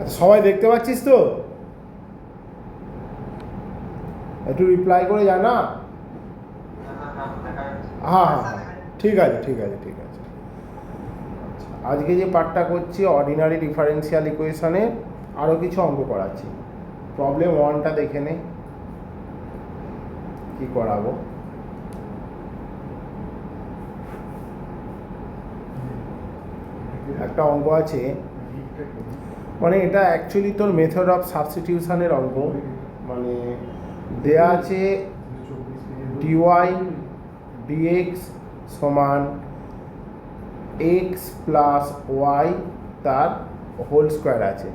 আচ্ছা সবাই দেখতে পাচ্ছিস তো? একটু রিপ্লাই করে জানা। হ্যাঁ হ্যাঁ হ্যাঁ, ঠিক আছে ঠিক আছে ঠিক আছে। আচ্ছা আজকে যে পার্টটা করছি অর্ডিনারি ডিফারেন্সিয়াল ইকুয়েশনের আরও কিছু অঙ্ক করাচ্ছি। প্রবলেম 1টা দেখে নে কি করাবো। একটা অঙ্ক আছে, মানে এটা অ্যাকচুয়ালি তোর মেথড অফ সাবস্টিটিউশনের অঙ্ক। মানে দেয়া আছে ডিওয়াই ডিএক্স সমান এক্স প্লাস ওয়াই তার হোল স্কোয়ার আছে।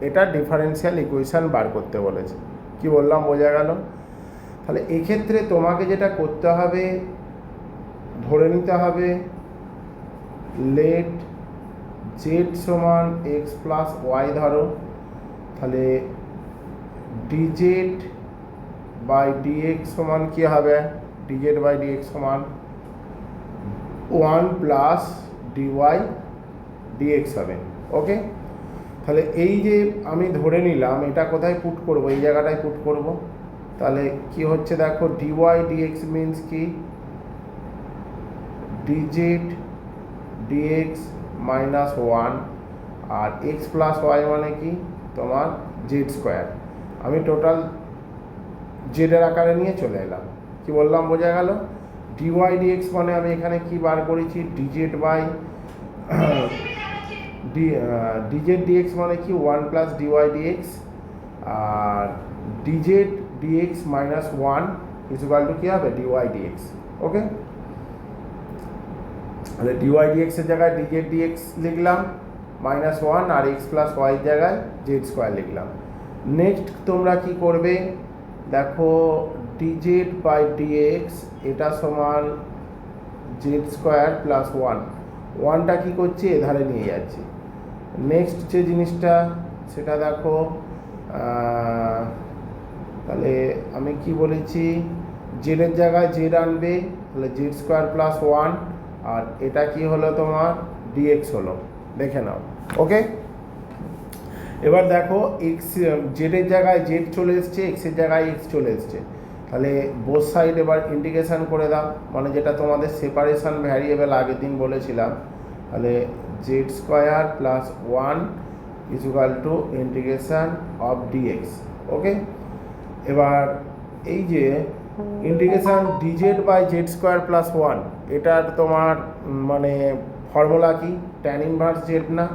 এটা ডিফারেন্সিয়াল ইকুয়েশান বার করতে বলেছে। কি বললাম বোঝা গেল? তাহলে এক্ষেত্রে তোমাকে যেটা করতে হবে, ধরে নিতে হবে লেট জেড সমান এক্স প্লাস ওয়াই ধরো, তাহলে ডিজেড বাই ডিএক্স সমান কী হবে? ডিজেড বাই ডিএক্স সমান 1 প্লাস ডিওয়াই ডিএক্স হবে। ওকে, তাহলে এই যে আমি ধরে নিলাম এটা কোথায় পুট করব? এই জায়গাটায় পুট করব। তাহলে কি হচ্ছে দেখো, ডিওয়াই ডিএক্স মিনস কি ডিজেড ডিএক্স মাইনাস 1 আর এক্স প্লাস ওয়াই মানে কি তোমার জেড স্কোয়ার। আমি টোটাল জেডের আকারে নিয়ে চলে এলাম। কি বললাম বোঝা গেল? ডিওয়াই ডিএক্স মানে আমি এখানে কি বার করেছি? ডিজেড বাই ডিজেড ডিএক্স মানে কি 1 প্লাস ডিওয়াই ডিএক্স, আর DZ DX minus 1 equal to কী হবে? DY DX. ওকে, তাহলে ডিওয়াই ডিএক্সের জায়গায় ডিজেড ডিএক্স লিখলাম মাইনাস 1 আর এক্স প্লাস ওয়াইয়ের জায়গায় জেড স্কোয়ার লিখলাম। নেক্সট তোমরা কি করবে দেখো, ডিজেড বাই ডিএক্স এটা সমান জেড স্কোয়ার প্লাস 1টা কী করছি? এধারে নিয়ে যাচ্ছি। নেক্সট যে জিনিসটা সেটা দেখো, তাহলে আমি কি বলেছি, জেডের জায়গায় জেড আনবে, তাহলে জেড স্কোয়ার প্লাস 1 আর এটা কি হলো তোমার ডিএক্স হলো। দেখে নাও। ওকে, এবার দেখো এক্স জেডের জায়গায় জেড চলে এসছে, এক্সের জায়গায় এক্স চলে এসছে। তাহলে বোথ সাইড এবার ইন্টিগ্রেশন করে দাও, মানে যেটা তোমাদের সেপারেশন ভ্যারিয়েবল আগের দিন বলেছিলাম। তাহলে Z square plus 1 equal to integration of DX. Okay, এবার এই যে integration DZ by Z square plus 1 এটার তোমার মানে ফর্মুলা কি? ট্যান ইনভার্স জেড না,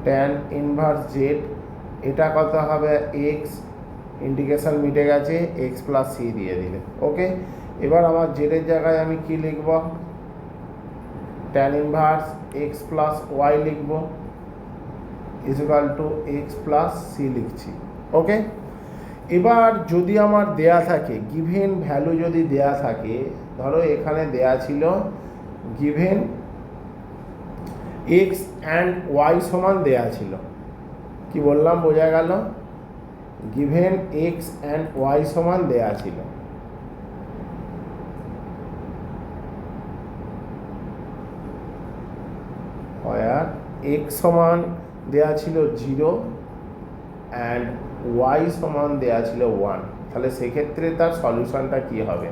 ট্যান ইনভার্স জেড। এটা কত হবে? এক্স, ইন্টিগ্রেশন মিটে গেছে, এক্স প্লাস সি দিয়ে দিলে। ওকে, এবার আমার জেডের জায়গায় আমি কি লিখব? Tan inverse X plus Y লিখব equal to x plus C লিখছি। ওকে, এবার যদি আমার দেয়া থাকে গিভেন ভ্যালু, যদি দেয়া থাকে, ধরো এখানে দেয়া ছিল গিভেন এক্স অ্যান্ড ওয়াই সমান দেয়া ছিল। কি বললাম বোঝা গেল? গিভেন এক্স অ্যান্ড ওয়াই সমান দেয়া ছিল। আর এক্স সমান দেয়া ছিল 0 অ্যান্ড ওয়াই সমান দেয়া ছিল 1। তাহলে সেক্ষেত্রে তার সলিউশনটা কি হবে?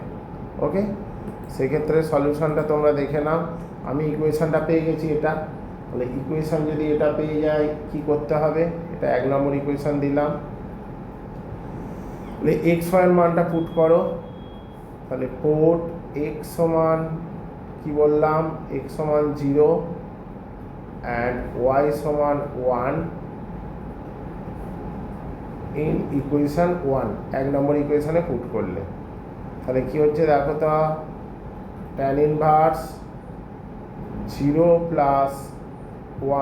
ওকে, সেক্ষেত্রে সলিউশনটা তোমরা দেখে নাও। আমি ইকুয়েশনটা পেয়ে গেছি এটা। তাহলে ইকুয়েশন যদি এটা পেয়ে যাই কি করতে হবে? এটা 1 নম্বর ইকুয়েশন দিলাম। তাহলে এক্স ওয়াইয়ের মানটা পুট করো। তাহলে পুট এক্স সমান কি বললাম? এক্স সমান 0 অ্যান্ড ওয়াই সমান 1 ইন ইকুয়েশন 1, 1 নম্বর ইকুয়েশনে পুট করলে তাহলে কি হচ্ছে দেখো তো, tan inverse 0 plus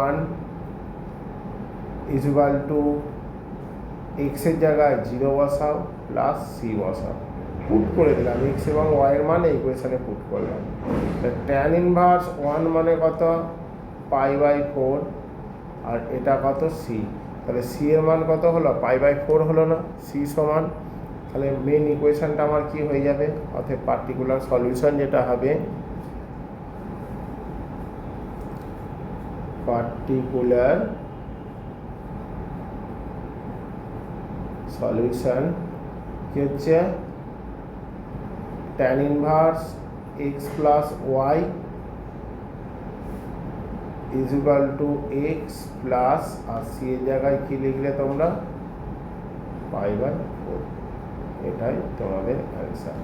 1 equal two এক্সের জায়গায় 0 বসাও প্লাস সি বসাও, পুট করে দিলাম। এক্স এবং ওয়াইয়ের মানে ইকুয়েশনে পুট করলাম। ট্যান ইনভার্স 1 মানে কত? π/4 আর এটা কত? সি। তাহলে সি এর মান কত হলো? π/4 হলো না? সি সমান, তাহলে মেন ইকুয়েশনটা আমার কি হয়ে যাবে? অর্থাৎ পার্টিকুলার সলিউশন যেটা হবে, পার্টিকুলার সলিউশন কি হচ্ছে tan inverse x plus y is equal to x plus আর সি এর জায়গায় কি লিখলে তোমরা পাই/4। এটাই তোমাদের অ্যান্সার।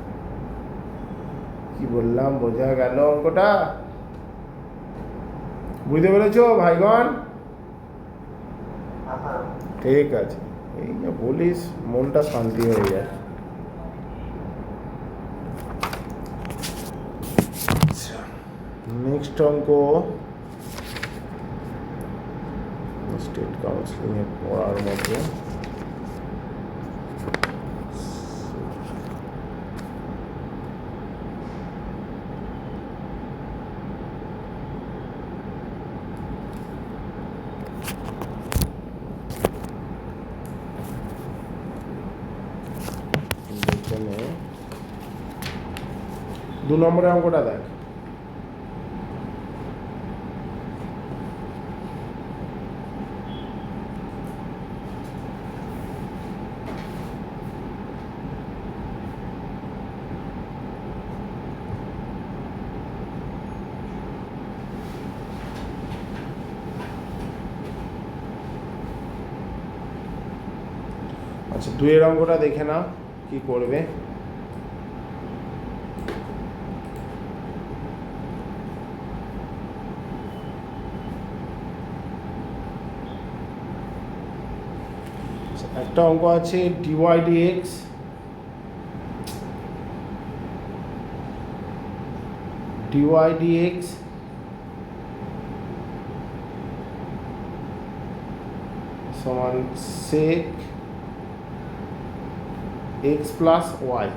কি বললাম বোঝা গেল অঙ্কটা? বুঝতে পেরেছো ভাইগণ? ঠিক আছে, এই যে বলিস মনটা শান্তি হয়ে যায়। নেক্সট অঙ্ক স্টেট কাউন্সিলিং এ পড়ার মতো। দু নম্বরের অঙ্কটা দেখ। আচ্ছা, দুইয়ের অঙ্কটা দেখে নাও কি করবে। একটা অঙ্ক আছে ডিওয়াই ডিএক্স সমান sec x plus y,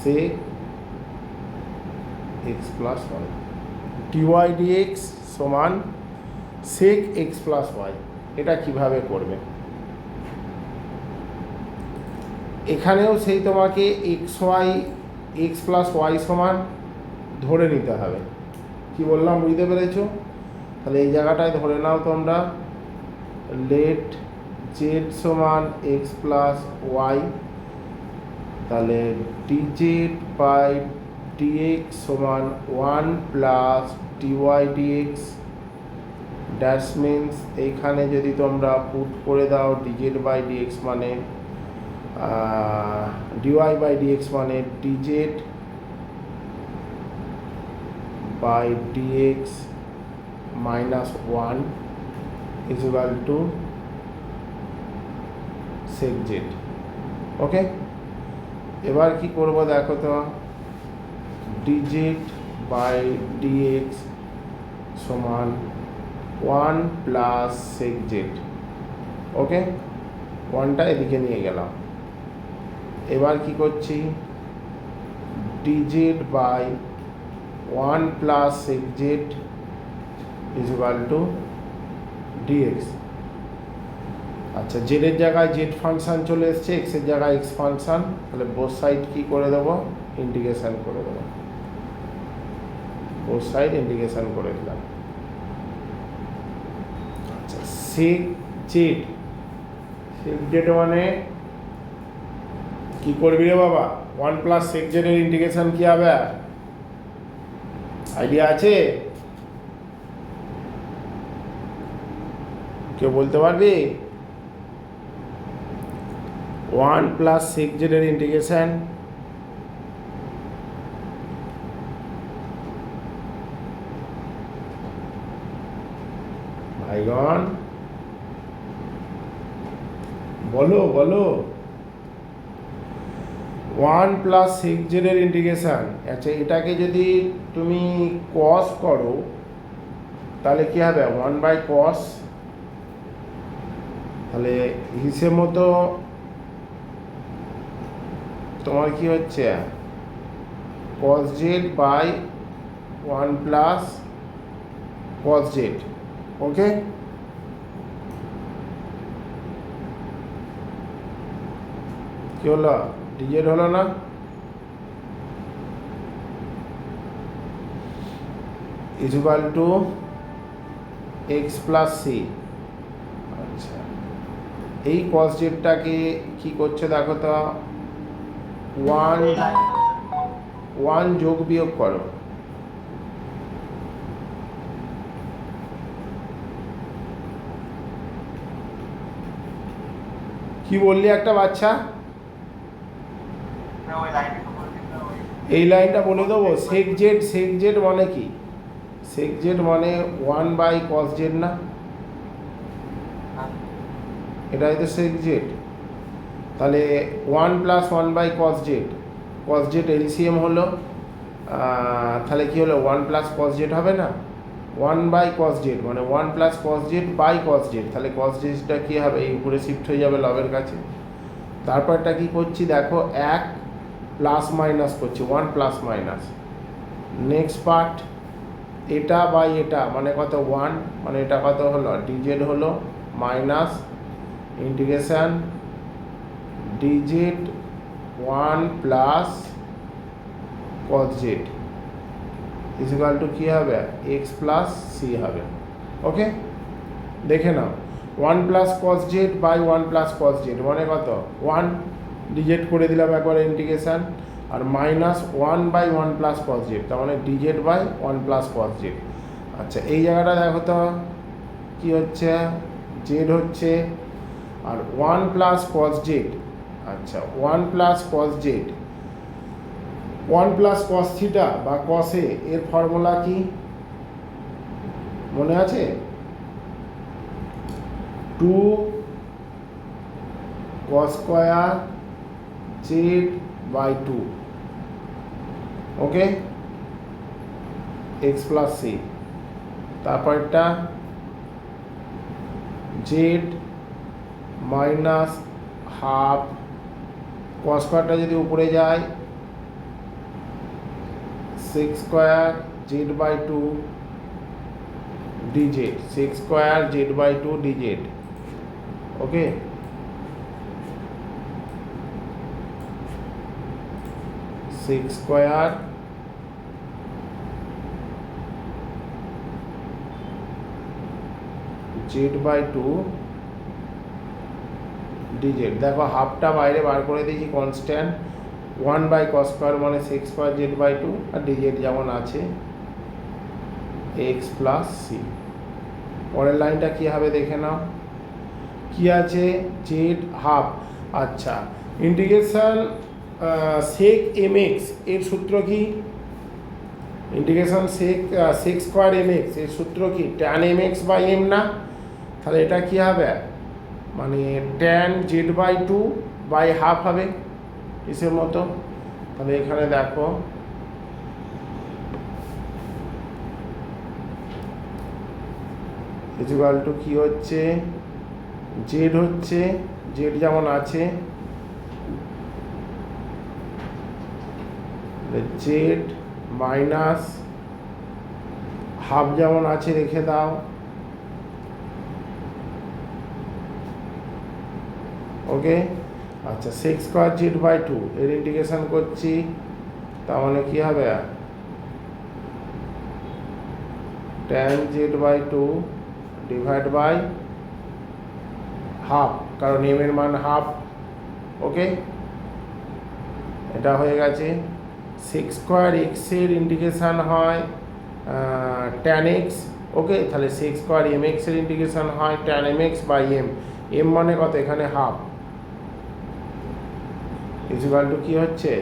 sec x plus y, dy dx সমান সেক এক্স প্লাস ওয়াই। এটা কিভাবে করবে? এখানেও সেই তোমাকে এক্স প্লাস ওয়াই সমান ধরে নিতে হবে। কি বললাম বুঝতে পেরেছো? তাহলে এই জায়গাটায় ধরে নাও তোমরা লেট জেড সমান এক্স প্লাস ওয়াই, তাহলে ডিজেড বাই ডিএক্স সমান 1 plus DY DX. That's means এইখানে যদি তোমরা পুট করে দাও ডিজেড বাই ডিএক্স মানে ডিওয়াই বাই ডিএক্স মানে DZ by DX minus 1 is equal to sec Z. Okay, এবার কি করব দেখো তো, ডিজেড বাই ডিএক্স সমান 1 প্লাস সেক জেড। ওকে, 1টা এদিকে নিয়ে গেলাম। এবার কি করছি, dz by 1 plus sec z is equal to dx. আচ্ছা, জেডের জায়গায় জেড ফাংশান চলে এসছে, এক্সের জায়গায় এক্স ফাংশান, তাহলে বোথ সাইড কী করে দেবো, ইন্টিগ্রেশন করে দেবো। বোথ সাইড ইন্টিগ্রেশন করে দিলাম। আচ্ছা, সেক জেড মানে কি করবি রে বাবা? 1 প্লাস সেক জেডের ইন্টিগ্রেশন কি হবে? আইডিয়া আছে? কেউ বলতে পারবি? 1 প্লাস সেক জেডের ইন্টিগ্রেশন ভাইগণ বলো বলো। 1 প্লাস সেক জেডের ইন্টিগ্রেশন। আচ্ছা, এটাকে যদি তুমি কস করো তাহলে কি হবে? 1 বাই কস। তাহলে হিসেব মতো তোমার কি হচ্ছে, cos Z by 1 plus cos Z. Okay, কি হলো? ডিজেড হলো না? Is equal to x plus C. আচ্ছা, এই কস জেডটাকে কী করছে দেখো তো, ওয়ান ওয়ান যোগ বিয়োগ করো। কি বললি একটা বাচ্চা? এই লাইনটা বলে দেবো। সেক জেড মানে কি? সেক জেড মানে 1/cos জেড না? এটাই তো সেক জেড। তাহলে 1 + 1/cos Z, cos Z LCM হলো, তাহলে কি হলো 1 + cos জেড হবে না? 1/cos জেড মানে 1 + cos জেড/cos জেড, তাহলে cos জেডটা কী হবে, এই উপরে শিফট হয়ে যাবে লবের কাছে। তারপরটা কি করছি দেখো, এক প্লাস মাইনাস করছি, 1 প্লাস মাইনাস। নেক্সট পার্ট, এটা বাই এটা মানে কত 1, মানে এটা কত হলো ডিজেড হলো, minus integration DZ 1 plus cos Z equal to কী হবে, এক্স প্লাস সি হবে। ওকে, দেখে নাও 1 + cos Z by 1 + cos Z মানে কত 1, ডিজেড করে দিলাম একবারে ইন্টিগ্রেশন, আর মাইনাস 1/1 + cos জেড, তার মানে ডিজেড বাই 1 + cos জেড। আচ্ছা, এই জায়গাটা দেখো তো কী হচ্ছে, জেড হচ্ছে, আর 1 + cos জেড। আচ্ছা, 1 + cos জেড, 1 + cos থিটা বা cos এ এর ফর্মুলা কি মনে আছে? 2 cos স্কয়ার z/2, ওকে, এক্স প্লাস সি। তারপরটা জেড মাইনাস হাফ, cos স্কয়ারটা যদি উপরে যায় 6 square z/2 dz, 6 square z/2 dz, ওকে। সিক্স স্কয়ার z/2 dz, দেখো হাফটা বাইরে বার করে দিয়েছি কনস্ট্যান্ট, 1/cos স্কয়ার মানে 6 স্কয়ার z/2, আর dz যেমন আছে এক্স প্লাস সি। পরের লাইনটা কী হবে দেখে নাও, কি আছে, জেড হাফ। আচ্ছা, ইন্টিগ্রেশন সেক এম এক্স এর সূত্র কি? Integration sec square m x এর সূত্র কি, tan m x by m না? তাহলে এটা কি হবে, মানে ট্যান z/2 বাই হাফ হবে কিসের মতো। তাহলে এখানে দেখো ইকুয়াল টু কি হচ্ছে, জেড হচ্ছে, জেড যেমন আছে জেড মাইনাস হাফ যেমন আছে রেখে দাও, ওকে। আচ্ছা, 6 স্কয়ার z/2 এর ইন্টিগ্রেশন করছি, তার মানে কী হবে, tan z/2 divide by half, কারণ এম এর মান হাফ, ওকে। এটা হয়ে গেছে। 6 স্কয়ার এক্স এর ইন্টিগ্রেশন হয় ট্যান এক্স, ওকে। তাহলে 6 স্কয়ার এম এক্স এর ইন্টিগ্রেশন হয় tan m x by m, m মানে কত এখানে হাফ, ইকুয়াল টু কী হচ্ছে,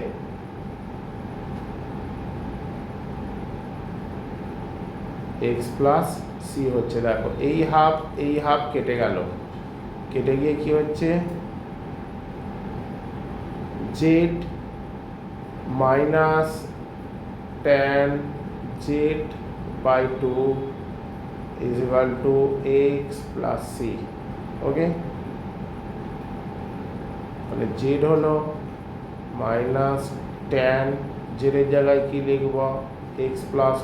এক্স প্লাস সি হচ্ছে। দেখো এই হাফ কেটে গেল, কেটে গিয়ে কি হচ্ছে, z minus tan z/2 equal to x plus c, okay. মানে জেড হলো মাইনাস ট্যান, জেডের জায়গায় কি লিখব, এক্স প্লাস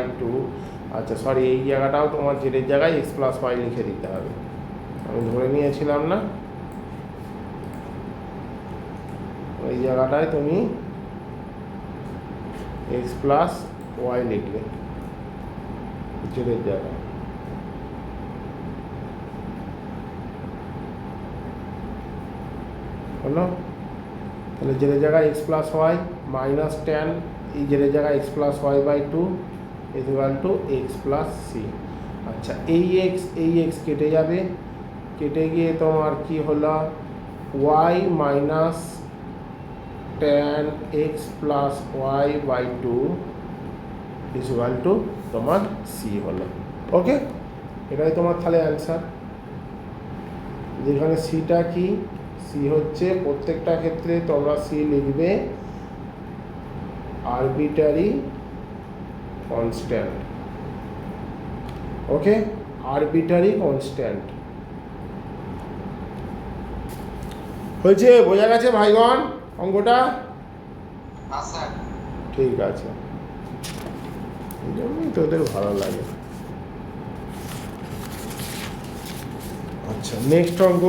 y/2। আচ্ছা সরি, এই জায়গাটাও তোমার জেডের জায়গায় এক্স প্লাস ওয়াই লিখে দিতে হবে, আমি ধরে নিয়েছিলাম না, ওই জায়গাটায় তুমি এক্স প্লাস ওয়াই লিখলে জেডের জায়গায়। হলো। তাহলে জেডের জায়গায় x plus y minus ten, এই জেডের জায়গায় x plus y by two equal to x plus C. আচ্ছা, এই এক্স কেটে যাবে, কেটে গিয়ে তোমার কি হলো, y minus ten x plus y by two equal to তোমার সি হলো। ওকে, এটাই তোমার তাহলে অ্যান্সার। যেখানে সিটা কি, সি হচ্ছে প্রত্যেকটা ক্ষেত্রে তোমরা সি লিখবে আরবিটারি কনস্ট্যান্ট। ওকে, আরবিটারি কনস্ট্যান্ট। হয়েছে? বোঝা গেছে ভাইগণ অঙ্কটা? ঠিক আছে, এই জন্যই তোদের ভালো লাগে। আচ্ছা, নেক্সট অঙ্ক।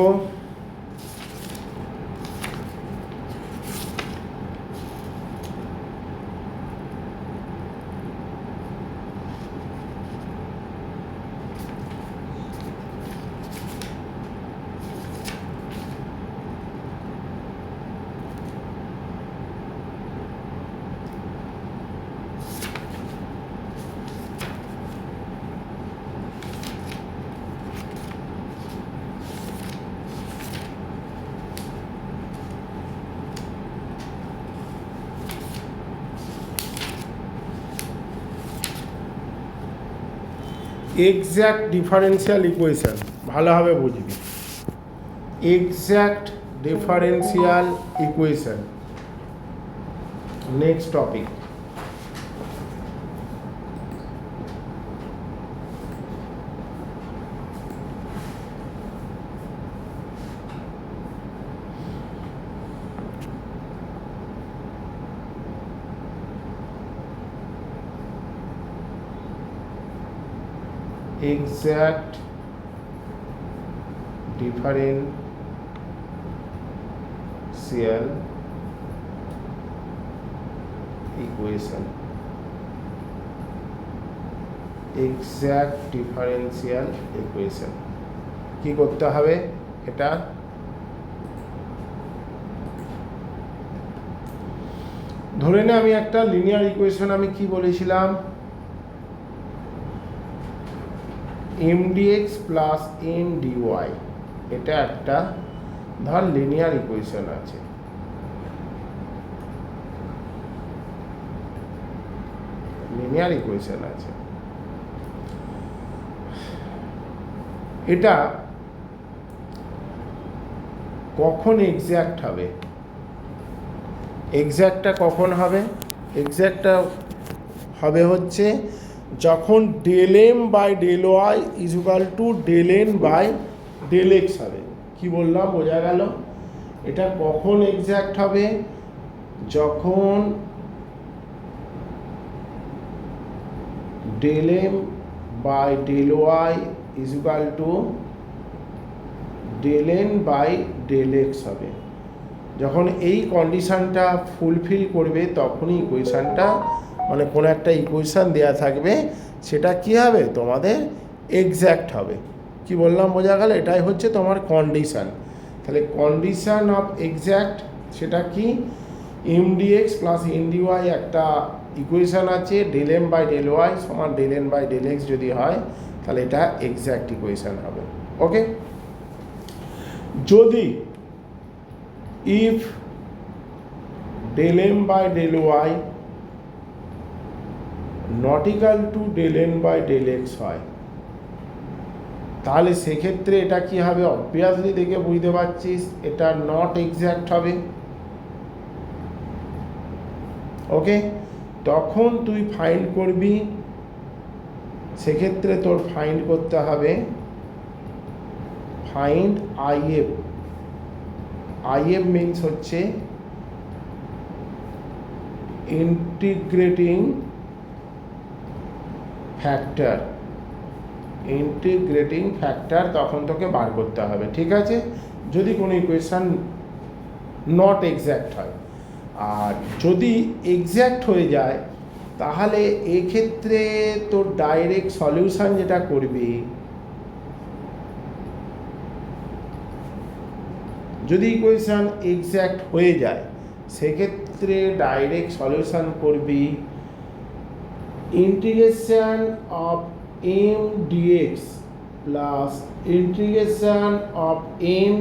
এক্স্যাক্ট ডিফারেন্সিয়াল ইকুয়েশন ভালোভাবে বুঝবি। Exact differential equation, next topic. exact differential equation, exact differential equation কি করতে হবে? এটা ধরে নে আমি একটা লিনিয়ার ইকুয়েশন, আমি কি বলেছিলাম, M dx plus M dy, এটা একটা ধর লিনিয়ার ইকুয়েশন আছে। লিনিয়ার ইকুয়েশন আছে, এটা কখন এক্স্যাক্ট হবে? এক্স্যাক্টটা কখন হবে? এক্স্যাক্টটা হবে হচ্ছে যখন del m by del y equal to del n by del x হবে। কি বললাম, বোঝা গেল? এটা কখন এক্স্যাক্ট হবে? যখন del m by del y equal to del n by del x হবে। যখন এই কন্ডিশানটা ফুলফিল করবে তখনই ইকুয়েশানটা, মানে কোনো একটা ইকুয়েশান দেয়া থাকবে, সেটা কি হবে? তোমাদের এক্স্যাক্ট হবে। কি বললাম, বোঝা গেল? এটাই হচ্ছে তোমার কন্ডিশান। তাহলে কন্ডিশান অফ এক্স্যাক্ট সেটা কি? M dx plus n d y একটা ইকুয়েশান আছে, del m by del Y সমান del n by del x যদি হয় তাহলে এটা এক্স্যাক্ট ইকুয়েশান হবে। ওকে, যদি if del m by del y not equal to del n by del x হয়, তাহলে সেক্ষেত্রে এটা কি হবে? অবভিয়াসলি দেখে বুঝতে পারছিস এটা নট এক্স্যাক্ট হবে। ওকে, তখন তুই ফাইন্ড করবি, সেক্ষেত্রে তোর ফাইন্ড করতে হবে ফাইন্ড আইএফ। আইএফ মিনস হচ্ছে ইন্টিগ্রেটিং ফ্যাক্টর। ইন্টিগ্রেটিং ফ্যাক্টর তখন তোকে বার করতে হবে, ঠিক আছে, যদি কোনো ইকুয়েশান নট এক্স্যাক্ট হয়। আর যদি এক্স্যাক্ট হয়ে যায় তাহলে এক্ষেত্রে তোর ডাইরেক্ট সলিউশান যেটা করবি, যদি ইকুয়েশান এক্স্যাক্ট হয়ে যায় সেক্ষেত্রে ডাইরেক্ট সলিউশন করবি integration of M dx plus integration of M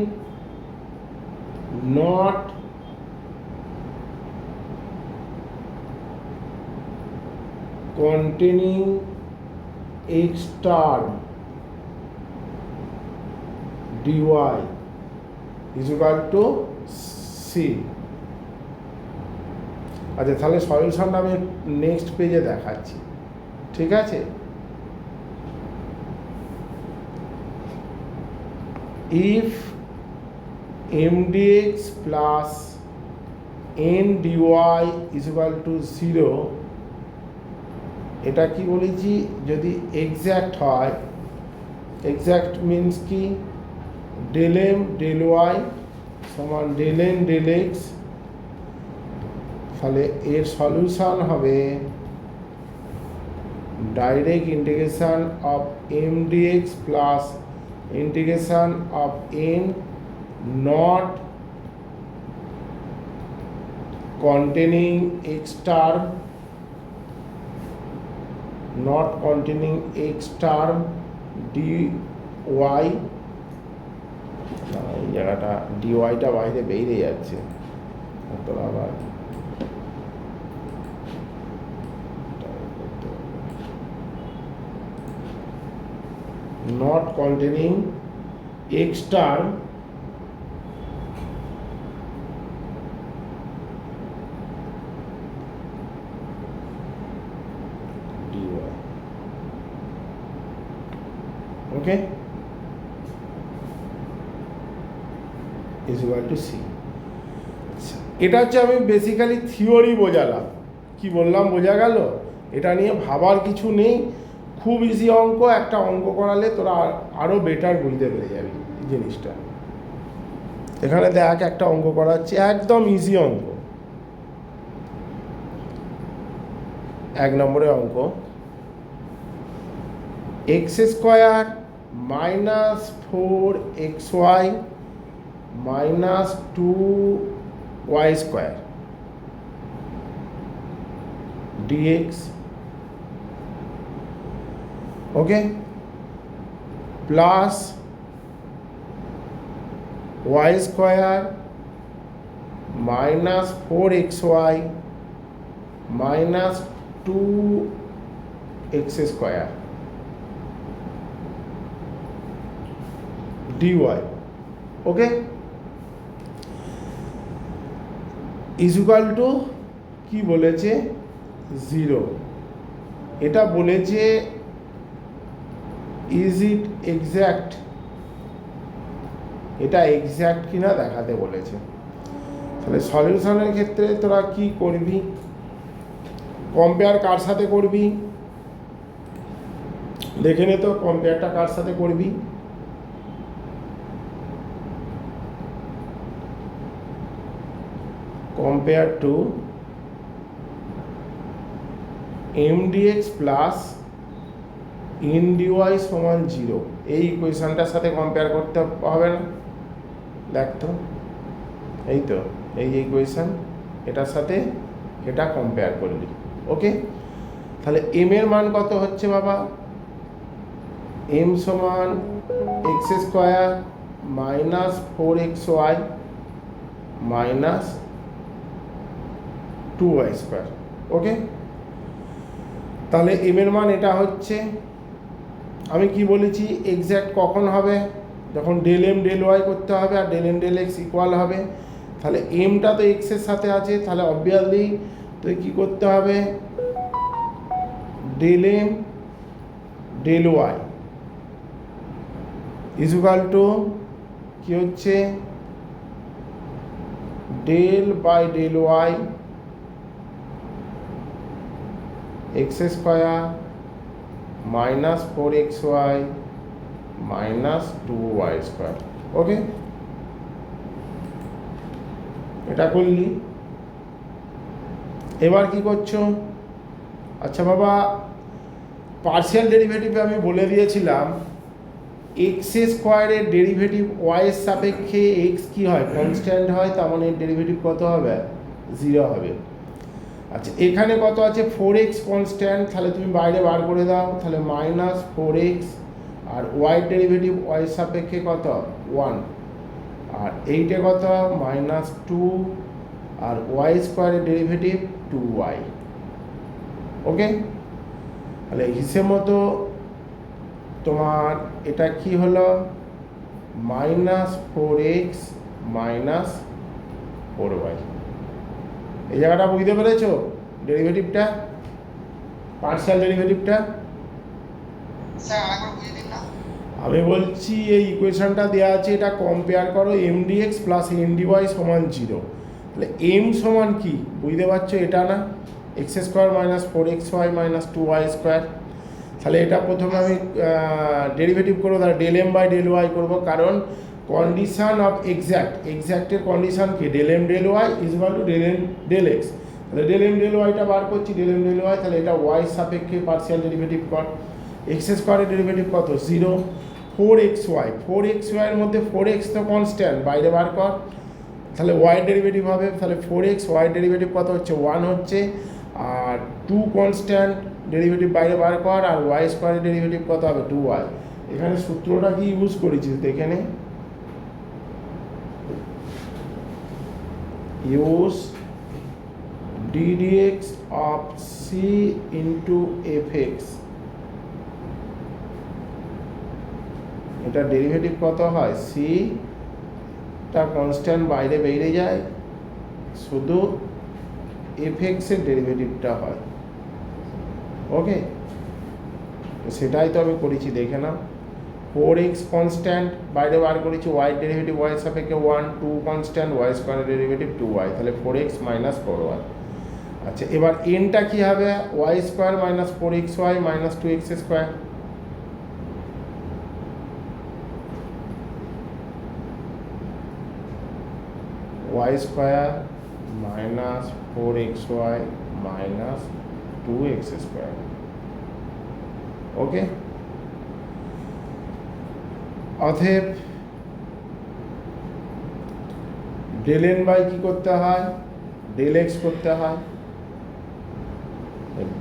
not containing x term dy is equal to c। আচ্ছা, তাহলে সলিউশনটা আমি নেক্সট পেজে দেখাচ্ছি, ঠিক আছে? if m dx plus n dy is equal to 0, এটা কি বলেছি, যদি এক্স্যাক্ট হয়, এক্স্যাক্ট মিনস কি, ডেল এম ডেল ওয়াই সমান ডেল এন ডেল এক্স, তাহলে এর সলিউশন হবে direct integration of M dx plus integration of N not containing x term not containing x term dy, এই জায়গাটা dyটা বাইরে বেরিয়ে যাচ্ছে, তোরা আবার not containing x term okay is equal to C. এটা হচ্ছে আমি বেসিক্যালি থিওরি বোঝালাম, কি বললাম বোঝা গেল? এটা নিয়ে ভাবার কিছু নেই, খুব ইজি অঙ্ক, একটা অঙ্ক করালে তোরা আরও বেটার বুঝতে পেরে যাবি জিনিসটা। এখানে দেখ একটা অঙ্ক করাচ্ছি, একদম ইজি অঙ্ক, 1 নম্বরের অঙ্ক, x square minus 4xy minus 2y square dx, okay, plus y square minus 4xy minus 2x square dy, okay, is equal two কি বলেছে 0। এটা বলেছে ইজ ইট এক্স্যাক্ট, এটা এক্স্যাক্ট কিনা দেখাতে বলেছে। তাহলে সলিউশনের ক্ষেত্রে তোরা কি করবি, কম্পেয়ার কার সাথে করবি দেখে নে তো, কম্পেয়ারটা কার সাথে করবি, compare to m dx plus n dy সমান 0, এই ইকুয়েশনটার সাথে কম্পেয়ার করতে হবে না? দেখ তো, এই তো এই ইকুয়েশন, এটার সাথে এটা কম্পেয়ার করলি, ওকে। তাহলে m এর মান কত হচ্ছে বাবা, m সমান x square minus 4xy minus 2y square, okay. তাহলে m এর মান এটা হচ্ছে, আমি কি বলেছি এক্স্যাক্ট কখন হবে, যখন ডেল এম ডেল ওয়াই করতে হবে আর del N del x equal হবে। তাহলে এমটা তো এক্সের সাথে আছে, তাহলে অবভিয়াসলি তুই কী করতে হবে, del M del Y is equal to কী হচ্ছে, del by del y x square minus 4xy minus 2y square, okay. এটা করলি, এবার কি করছো, আচ্ছা বাবা পার্শিয়াল ডেরিভেটিভে আমি বলে দিয়েছিলাম এক্স স্কোয়ারের ডেরিভেটিভ ওয়াই এর সাপেক্ষে এক্স কি হয়, কনস্ট্যান্ট হয়, তার মানে ডেরিভেটিভ কত হবে, 0 হবে। আচ্ছা এখানে কত আছে, 4x কনস্ট্যান্ট, তাহলে তুমি বাইরে বার করে দাও, তাহলে -4x, আর ওয়াই ডেরিভেটিভ ওয়াই এর সাপেক্ষে কত 1, আর এইটা কত -2, আর ওয়াই স্কোয়ারের ডেরিভেটিভ 2y। ওকে, তাহলে হিসেব মতো তোমার এটা কি হলো, -4x -4y। এই জায়গাটা বুঝতে পেরেছো, ডেরিভেটিভটা, পার্শিয়াল ডেরিভেটিভটা। আমি বলছি এই ইকুয়েশনটা দেওয়া আছে, এটা কম্পেয়ার করো mdx প্লাস ndy সমান 0। তাহলে m সমান কি বুঝতে পারছো, এটা না, x square -4xy -2y square. তাহলে এটা প্রথমে আমি ডেরিভেটিভ করবো, তাহলে del m by del y করবো, কারণ কন্ডিশন অফ এক্স্যাক্টের কন্ডিশন কি, del m del y is equal to del m del x। তাহলে del m del y টা বার করছি, del m del y, তাহলে এটা y সাপেক্ষে পার্শিয়াল ডেরিভেটিভ কর। এক্স স্কোয়ারের ডেরিভেটিভ কত 0, 4xy এর মধ্যে 4x তো কনস্ট্যান্ট, বাইরে বার কর, তাহলে y ডেরিভেটিভ হবে, তাহলে 4x y ডেরিভেটিভ কত হচ্ছে 1 হচ্ছে, আর 2 কনস্ট্যান্ট ডেরিভেটিভ বাইরে বার কর, আর y স্কোয়ারের ডেরিভেটিভ কত হবে 2y। এখানে সূত্রটা কি ইউজ করেছিস দেখে নে, use ddx of c into fx, এটা ডেরিভেটিভ কত হয়, c টা কনস্ট্যান্ট বাইরে বেরিয়ে যায়, শুধু fx এর ডেরিভেটিভটা হয়। ওকে, সেটাই তো আমি করেছি, দেখে নাও, 4x কনস্ট্যান্ট বাইরে বার করেছি, y ডেরিভেটিভ y এর সাপেক্ষে 1, 2 কনস্ট্যান্ট, y স্কোয়ারের ডেরিভেটিভ 2y, তাহলে 4x -4y। আচ্ছা এবার nটা কি হবে, y square -4xy -2x square. y square -4xy -2x square. Okay, অতএব del n বাই কি করতে হয়, del x করতে হয়,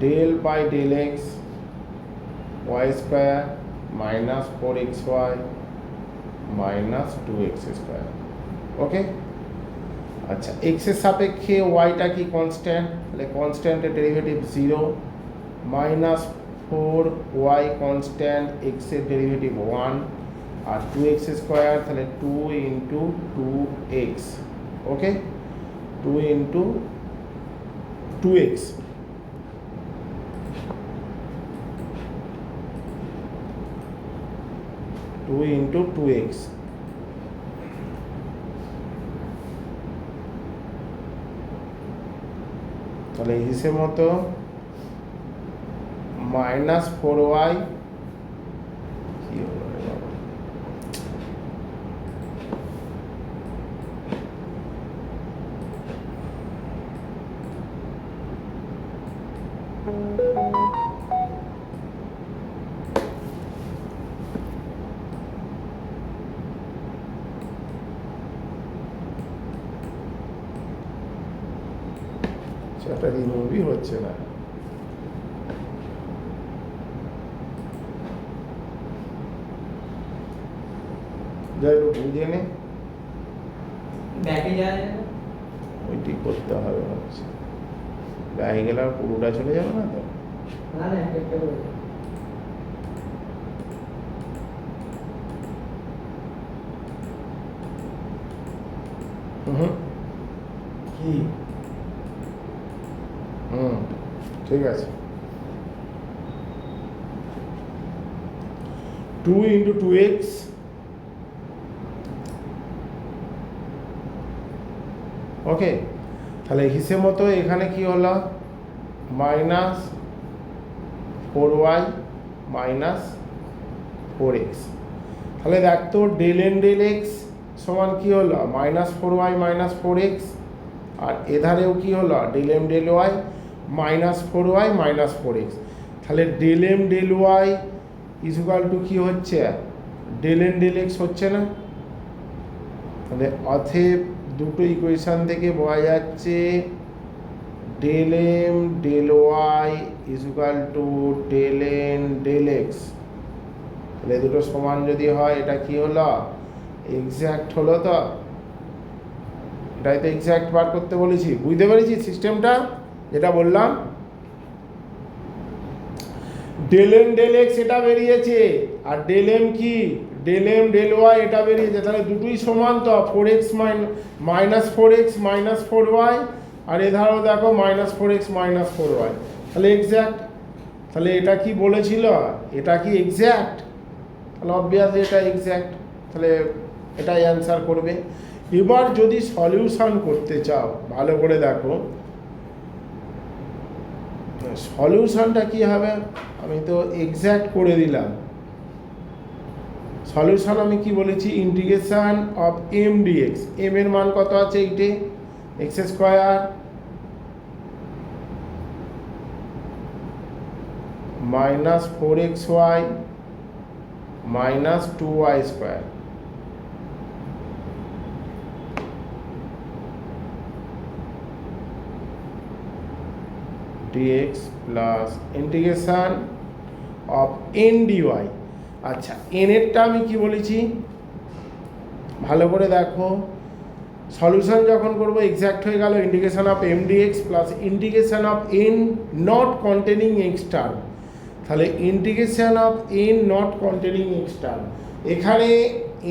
del by del x y square -4xy -2x square. Okay, আচ্ছা x এর সাপেক্ষে y টা কি কনস্ট্যান্ট, তাহলে কনস্ট্যান্টের ডেরিভেটিভ 0, -4y কনস্ট্যান্ট, x এর ডেরিভেটিভ 1, আর 2x স্কোয়ার, তাহলে 2 ইন্টু 2x। ওকে, 2 ইন্টু 2x, তাহলে হিসেব মতো -4y কি হলো রে বাবা, সেটা রিমুভই হচ্ছে না। যাই হোক বুঝে নে, ব্যাকে যায় ওইটি করতে হবে হচ্ছে, গায়ে গেলে আর পুরোটা চলে যাবে না তো। না না একটা করে হুম কি ঠিক আছে, 2 ইন্টু 2x, ওকে, তাহলে হিসেব মতো এখানে কি হলো, -4y -4x। তাহলে দেখ তো del n del x সমান কি হলো, -4y -4x, আর এধারেও কি হলো, del m del y -4y -4x। তাহলে del m del y is equal two কি হচ্ছে, ডেল এন ডেল এক্স হচ্ছে না, তাহলে অতএব দুটো ইকুয়েশন থেকে বোঝা যাচ্ছে del M del Y is equal to del N del X. তাহলে দুটো সমান যদি হয় এটা কি হলো, এক্স্যাক্ট হলো। তো এটাই তো এক্স্যাক্ট বার করতে বলেছি, বুঝতে পেরেছি সিস্টেমটা যেটা বললাম। ডেল এম ডেল এক্স এটা বেরিয়েছে, আর ডেল এম কি, ডেল এম ডেল ওয়াই এটা বেরিয়েছে। তাহলে দুটোই সমান তো, 4x minus 4x minus 4y, আর এধারও দেখো মাইনাস 4x মাইনাস 4y, তাহলে এক্স্যাক্ট। তাহলে এটা কি বলেছিল, এটা কি এক্স্যাক্ট, তাহলে অবভিয়াসলি এটা এক্স্যাক্ট, তাহলে এটাই অ্যান্সার করবে। এবার যদি সলিউশন করতে চাও ভালো করে দেখো সলিউশনটা কি হবে, আমি তো এক্স্যাক্ট করে দিলাম। সলিউশন আমি কি বলেছি, integration of M dx, M এর মান কত আছে এইটে, x square minus 4xy minus 2y square, dx plus integration of N dy. আচ্ছা এন এরটা আমি কি বলেছি ভালো করে দেখো, সলিউশন যখন করবো এক্স্যাক্ট হয়ে গেল integration of M dx plus integration of N not containing x term. তাহলে integration of N not containing x term, এখানে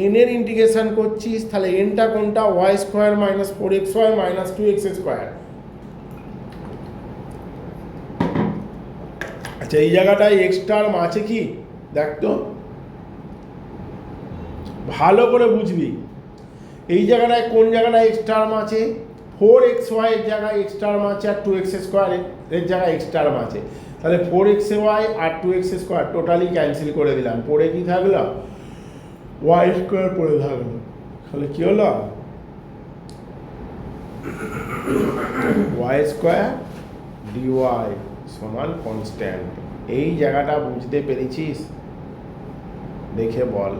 এন এর ইন্টিগ্রেশন করছিস, তাহলে এনটা কোনটা, y square minus 4xy minus 2x square. আচ্ছা এই জায়গাটায় এক্স টার্ম আছে কি দেখ তো, ভালো করে বুঝবি এই জায়গাটায় কোন জায়গাটায় এক্স টার্ম আছে, 4xy এর জায়গায় এক্স টার্ম আছে, আর 2x স্কোয়ার এর জায়গায় এক্স টার্ম আছে। তাহলে 4xy আর 2x স্কোয়ার টোটালি ক্যান্সেল করে দিলাম, পড়ে কি থাকলো, ওয়াই স্কোয়ার পড়ে থাকলো। তাহলে কি হলো, ওয়াই স্কোয়ার ডিওয়াই সমান কনস্ট্যান্ট। এই জায়গাটা বুঝতে পেরেছিস, দেখে বল।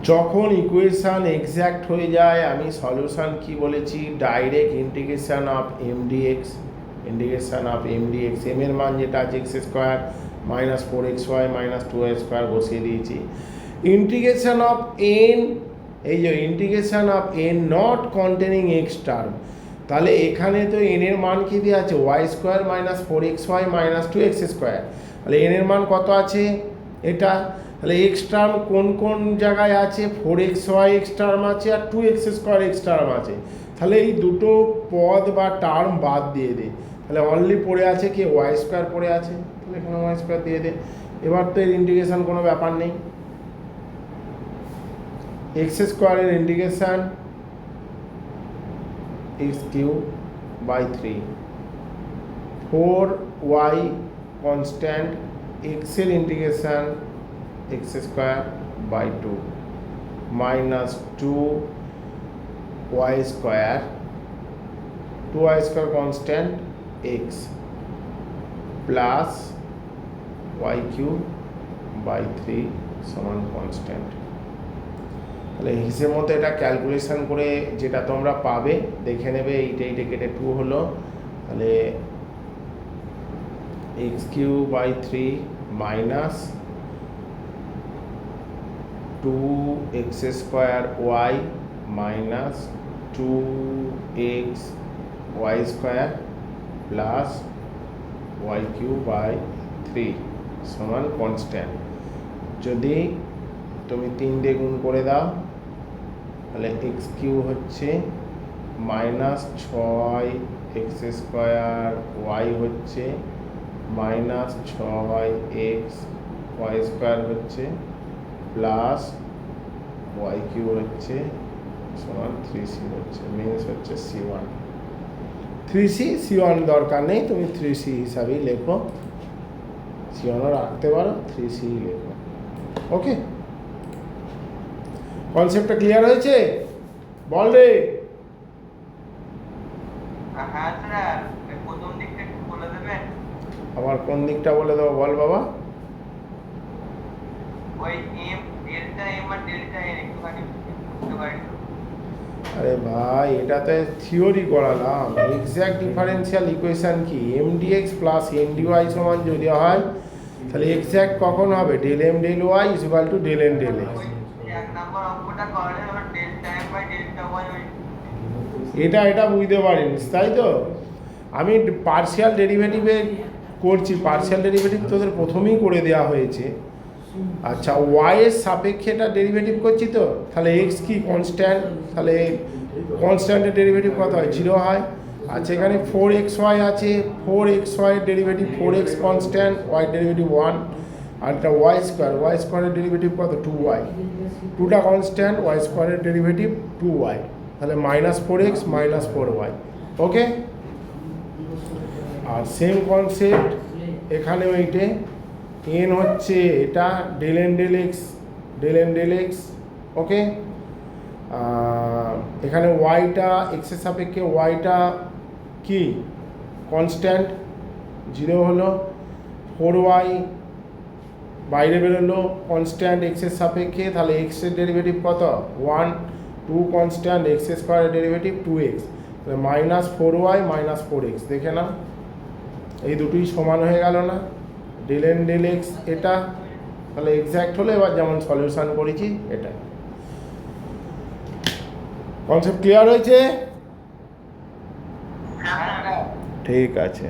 যখন ইকুয়েশন এক্স্যাক্ট হয়ে যায় আমি সলিউশন কি বলেছি, direct integration of M dx, integration of M dx, M এর মান যেটা আছে x square minus 4xy minus 2y square বসিয়ে দিয়েছি। ইন্টিগ্রেশন অফ এন, এই যে integration of N not containing x term, তাহলে এখানে তো এন এর মান কি দিয়ে আছে, y square minus 4xy minus 2x square. তাহলে এন এর মান কত আছে এটা, তাহলে এক্স টার্ম কোন কোন জায়গায় আছে, 4xy এক্স টার্ম আছে আর 2x স্কোয়ার এক্স টার্ম আছে। তাহলে এই দুটো পদ বা টার্ম বাদ দিয়ে দে, তাহলে অনলি পড়ে আছে কি, ওয়াই স্কোয়ার পড়ে আছে, তাহলে এখানে ওয়াই স্কোয়ার দিয়ে দে। এবার তো এর ইন্টিগ্রেশন কোনো ব্যাপার নেই, এক্স স্কোয়ারের integration x cube by 3, 4y constant, x এর integration x square by 2 minus 2y square, 2y square constant x plus y cube by 3 সমান কনস্ট্যান্ট। তাহলে হিসেব মতো এটা ক্যালকুলেশন করে যেটা তোমরা পাবে দেখে নেবে, এইটা কেটে 2 হলো, তাহলে x cube by 3 minus 2x square y minus 2x y square plus y cube by 3 সমান কনস্ট্যান্ট। যদি তুমি 3 দিয়ে গুণ করে দাও তাহলে এক্স কিউ হচ্ছে মাইনাস 6x স্কোয়ার ওয়াই হচ্ছে মাইনাস 6x ওয়াই স্কোয়ার হচ্ছে প্লাস ওয়াই কিউ হচ্ছে সমান 3c হচ্ছে, মিনস হচ্ছে c1। 3c c1 দরকার নেই, তুমি 3c হিসাবেই লেখো, c1ও রাখতে পারো, 3c লেখো। ওকে, কনসেপ্টটা ক্লিয়ার হয়েছে, বল রে। হ্যাঁ স্যার, প্রথম দিকটা একটু বলে দেবেন। আবার কোন দিকটা বলে দেবো বল বাবা। ওই M delta M R delta N একটুখানি বুঝতে পারি তো। আরে ভাই এটা তো থিওরি করালাম। এক্স্যাক্ট ডিফারেন্সিয়াল ইকুয়েশন কি, m dx plus n d y সমান যদি হয় তাহলে এক্স্যাক্ট কখন হবে, del M del Y is equal to del N del x. ওই এক নাম্বার অঙ্কটা করলে ওর delta m by delta y ওই এটা বুঝতে পারিস তাই তো। আমি পার্শিয়াল ডেরিভেটিভে করছি, পার্শিয়াল ডেরিভেটিভ তোদের প্রথমেই করে দেওয়া হয়েছে। আচ্ছা ওয়াই এর সাপেক্ষে এটা ডেরিভেটিভ করছি তো, তাহলে এক্স কি কনস্ট্যান্ট, তাহলে কনস্ট্যান্টের ডেরিভেটিভ কত হয়, 0 হয়। আচ্ছা এখানে 4xy আছে, 4xy এর derivative 4x constant, y derivative 1, আর এটা ওয়াই স্কোয়ারের ডেরিভেটিভ কত 2y, 2টা কনস্ট্যান্ট, ওয়াই স্কোয়ারের ডেরিভেটিভ 2y, তাহলে -4x -4y। ওকে, আর সেম কনসেপ্ট এখানেও এইটে এন হচ্ছে এটা ডেল এন ডেল এক্স। ওকে, এখানে ওয়াইটা এক্সের সাপেক্ষে ওয়াইটা কি কনস্ট্যান্ট 0 হলো, 4y বাইরে বেরোলো কনস্ট্যান্ট এক্সের সাপেক্ষে, তাহলে এক্সের ডেরিভেটিভ কত 1, 2 কনস্ট্যান্ট এক্স স্কোয়ারের ডেরিভেটিভ 2x, তাহলে -4y -4x। দেখে নাও এই দুটোই সমান হয়ে গেল না, ডেল এন ডেল এক্স এটা, তাহলে এক্স্যাক্ট হলো। এবার যেমন সলিউশন করেছি এটা। কনসেপ্ট ক্লিয়ার হয়েছে? হ্যাঁ ঠিক আছে।